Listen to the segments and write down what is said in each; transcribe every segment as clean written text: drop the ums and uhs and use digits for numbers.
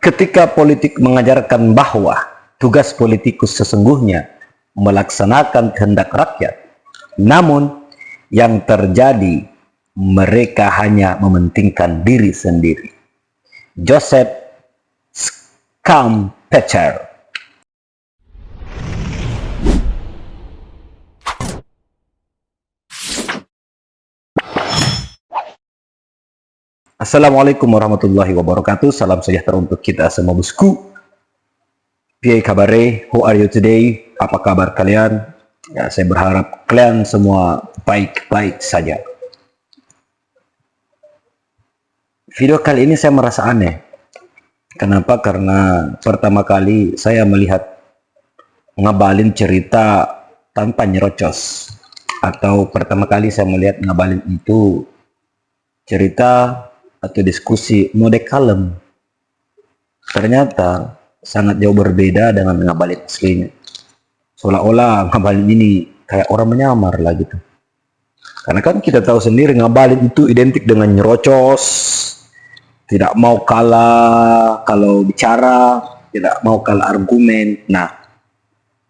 Ketika politik mengajarkan bahwa tugas politikus sesungguhnya melaksanakan kehendak rakyat, namun yang terjadi mereka hanya mementingkan diri sendiri. Joseph Schumpeter. Assalamualaikum warahmatullahi wabarakatuh. Salam sejahtera untuk kita semua bosku. Piye kabare? How are you today? Apa kabar kalian? Ya, saya berharap kalian semua baik-baik saja. Video kali ini saya merasa aneh. Kenapa? Karena pertama kali saya melihat ngabalin cerita tanpa nyerocos. Atau pertama kali saya melihat ngabalin itu cerita atau diskusi mode kalem. Ternyata sangat jauh berbeda dengan ngabalin aslinya. Seolah-olah ngabalin ini kayak orang menyamar lah gitu. Karena kan kita tahu sendiri ngabalin itu identik dengan nyerocos, tidak mau kalah kalau bicara, tidak mau kalah argumen. Nah,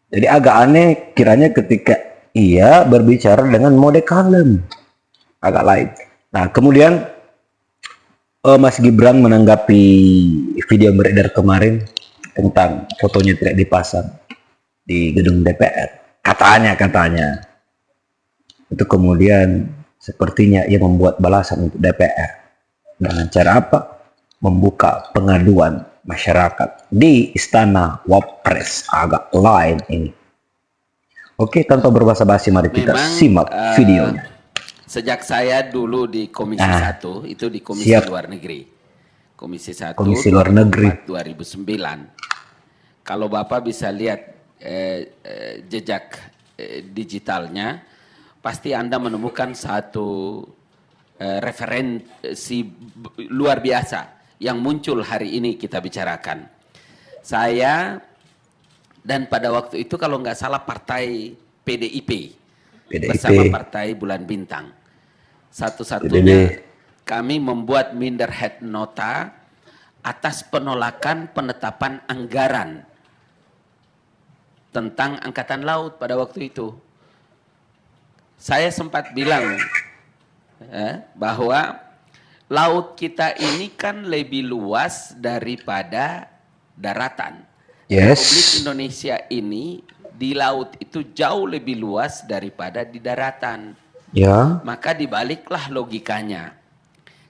jadi agak aneh kiranya ketika ia berbicara dengan mode kalem, agak lain. Nah, kemudian Mas Gibran menanggapi video beredar kemarin tentang fotonya tidak dipasang di gedung DPR. Katanya itu kemudian sepertinya ia membuat balasan untuk DPR dengan cara apa? Membuka pengaduan masyarakat di Istana Wapres. Agak lain ini. Oke, tanpa berbasa-basi mari kita simak videonya. Sejak saya dulu di Komisi 1, itu di Komisi Luar Negeri. Komisi 1 Komisi Luar Negeri 2009. Kalau Bapak bisa lihat jejak digitalnya, pasti Anda menemukan satu referensi luar biasa yang muncul hari ini kita bicarakan. Saya dan pada waktu itu kalau nggak salah partai PDIP. Bersama Partai Bulan Bintang. Satu-satunya kami membuat minderhead nota atas penolakan penetapan anggaran tentang Angkatan Laut pada waktu itu. Saya sempat bilang bahwa laut kita ini kan lebih luas daripada daratan. Republik Indonesia ini di laut itu jauh lebih luas daripada di daratan. Ya. Maka dibaliklah logikanya.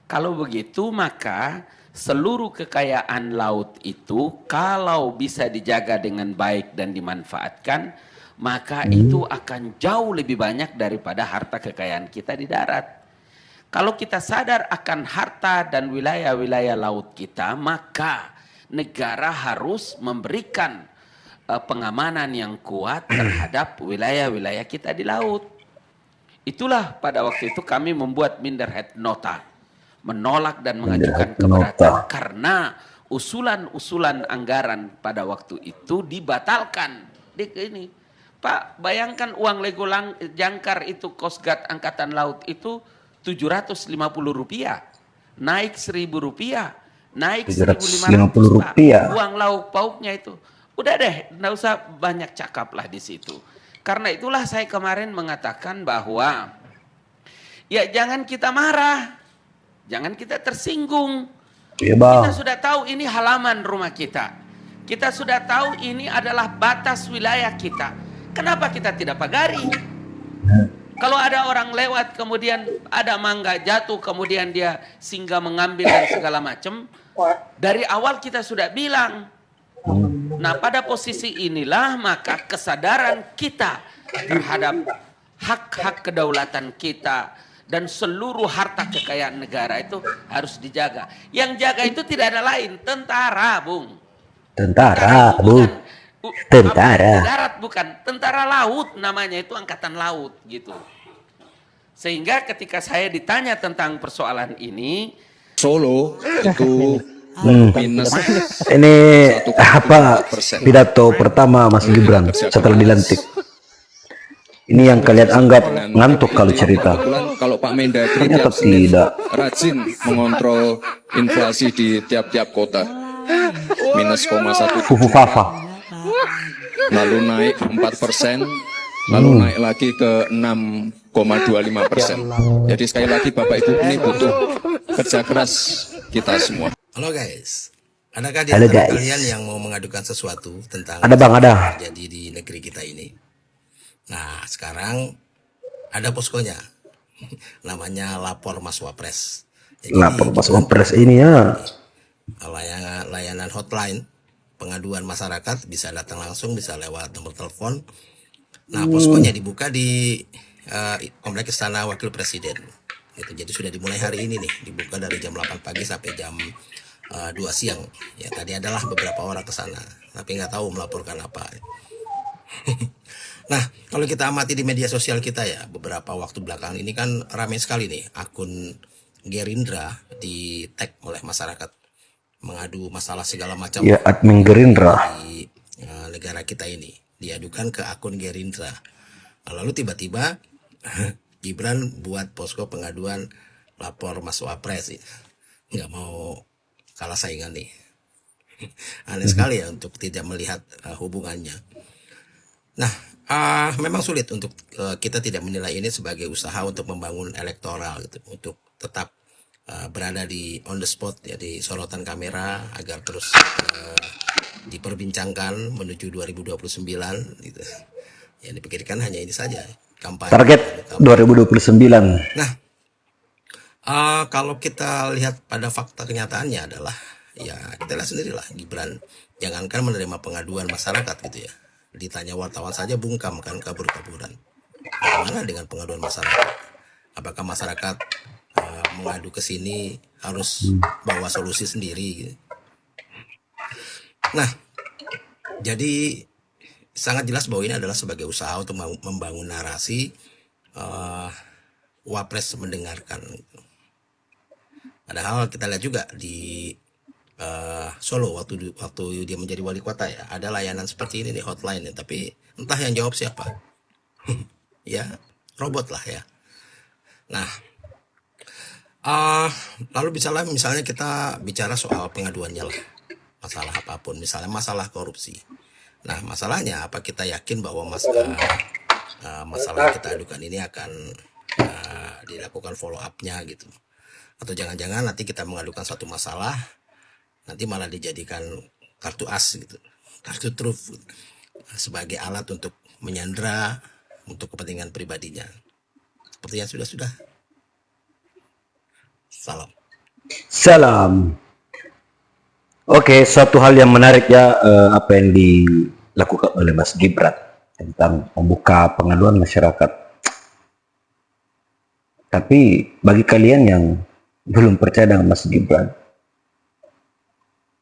Kalau begitu maka seluruh kekayaan laut itu kalau bisa dijaga dengan baik dan dimanfaatkan, maka itu akan jauh lebih banyak daripada harta kekayaan kita di darat. Kalau kita sadar akan harta dan wilayah-wilayah laut kita, maka negara harus memberikan pengamanan yang kuat terhadap wilayah-wilayah kita di laut. Itulah pada waktu itu kami membuat minderhead nota, menolak dan mengajukan keberatan karena usulan-usulan anggaran pada waktu itu dibatalkan. Ini, Pak, bayangkan uang Lego jangkar itu Coast Guard Angkatan Laut itu Rp750, naik Rp1.000, naik Rp1.500, uang lauk pauknya itu. Udah deh, nggak usah banyak cakap lah di situ. Karena itulah saya kemarin mengatakan bahwa ya jangan kita marah, jangan kita tersinggung. Kita sudah tahu ini halaman rumah kita. Kita sudah tahu ini adalah batas wilayah kita. Kenapa kita tidak pagari? Kalau ada orang lewat kemudian ada mangga jatuh kemudian dia singgah mengambil dan segala macam, dari awal kita sudah bilang. Nah, pada posisi inilah maka kesadaran kita terhadap hak-hak kedaulatan kita dan seluruh harta kekayaan negara itu harus dijaga. Yang jaga itu tidak ada lain, tentara, Bung. Tentara, Bung. Tentara. Darat bukan, tentara laut namanya itu Angkatan Laut gitu. Sehingga ketika saya ditanya tentang persoalan ini, Solo itu ini apa pidato pertama Mas Gibran setelah dilantik. Ini yang kalian anggap ngantuk kalau cerita. Kalau Pak Mendagri ternyata tidak rajin mengontrol inflasi di tiap-tiap kota. minus 0,1, Fufu Fafa. lalu naik 4%, lalu naik lagi ke 6,25%. Jadi sekali lagi Bapak Ibu, ini butuh kerja keras kita semua. Halo guys, adakah di Halo, antara guys. kalian yang mau mengadukan sesuatu tentang Ada bang, ada. yang terjadi di negeri kita ini? Nah, sekarang ada poskonya, namanya Lapor Mas Wapres. Jadi, Lapor Mas Wapres ini ya. layanan hotline pengaduan masyarakat, bisa datang langsung, bisa lewat nomor telepon. Nah, poskonya dibuka di Kompleks Istana Wakil Presiden. Gitu. Jadi sudah dimulai hari ini nih, dibuka dari jam 8 pagi sampai jam 2 siang. Ya, tadi adalah beberapa orang ke sana, tapi nggak tahu melaporkan apa. Nah, kalau kita amati di media sosial kita ya, beberapa waktu belakangan ini kan ramai sekali nih akun Gerindra di tag oleh masyarakat, mengadu masalah segala macam Ya, admin Gerindra. di negara kita ini, diadukan ke akun Gerindra. Nah, lalu tiba-tiba Gibran buat posko pengaduan lapor Mas Wapres, nggak mau kalah saingan nih. Aneh sekali ya untuk tidak melihat hubungannya. Nah, memang sulit untuk kita tidak menilai ini sebagai usaha untuk membangun elektoral gitu, untuk tetap berada di on the spot ya, di sorotan kamera agar terus diperbincangkan menuju 2029 gitu. Yang dipikirkan hanya ini saja, kampanye. Target 2029. Nah, kalau kita lihat pada fakta kenyataannya adalah ya kita lihat sendirilah, Gibran jangankan menerima pengaduan masyarakat gitu ya, ditanya wartawan saja bungkam kan, kabur-kaburan. Bagaimana dengan pengaduan masyarakat? Apakah masyarakat mengadu ke sini harus bawa solusi sendiri gitu? Nah, jadi sangat jelas bahwa ini adalah sebagai usaha untuk membangun narasi Wapres mendengarkan. Padahal kita lihat juga di Solo waktu dia menjadi wali kota ya, ada layanan seperti ini nih, hotline ya, tapi entah yang jawab siapa. Ya, robot lah ya. Nah, lalu misalnya kita bicara soal pengaduannya lah, masalah apapun, misalnya masalah korupsi. Nah, masalahnya apa kita yakin bahwa masalah yang kita adukan ini akan dilakukan follow up-nya gitu? Atau jangan-jangan nanti kita mengadukan satu masalah, nanti malah dijadikan kartu as gitu, kartu truf sebagai alat untuk menyandra untuk kepentingan pribadinya, seperti yang sudah. Salam. Oke, suatu hal yang menarik ya, apa yang dilakukan oleh Mas Gibran tentang membuka pengaduan masyarakat. Tapi bagi kalian yang belum percaya dengan Mas Gibran,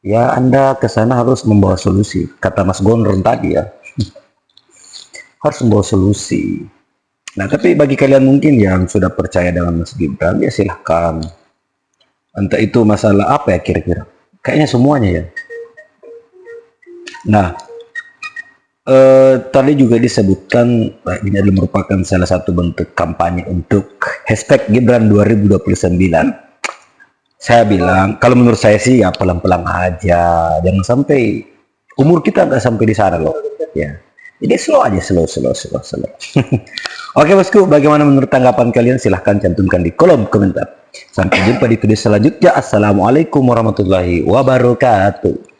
ya Anda ke sana harus membawa solusi. Kata Mas Gondron tadi ya, harus membawa solusi. Nah, tapi bagi kalian mungkin yang sudah percaya dengan Mas Gibran, ya silahkan. Entah itu masalah apa ya kira-kira. Kayaknya semuanya ya. Nah, tadi juga disebutkan ini adalah merupakan salah satu bentuk kampanye untuk hashtag Gibran 2029. Saya bilang, kalau menurut saya sih ya pelan-pelan aja, jangan sampai umur kita nggak sampai di sana loh. Ya, jadi slow aja, slow. Oke bosku, bagaimana menurut tanggapan kalian? Silahkan cantumkan di kolom komentar. Sampai jumpa di video selanjutnya. Assalamualaikum warahmatullahi wabarakatuh.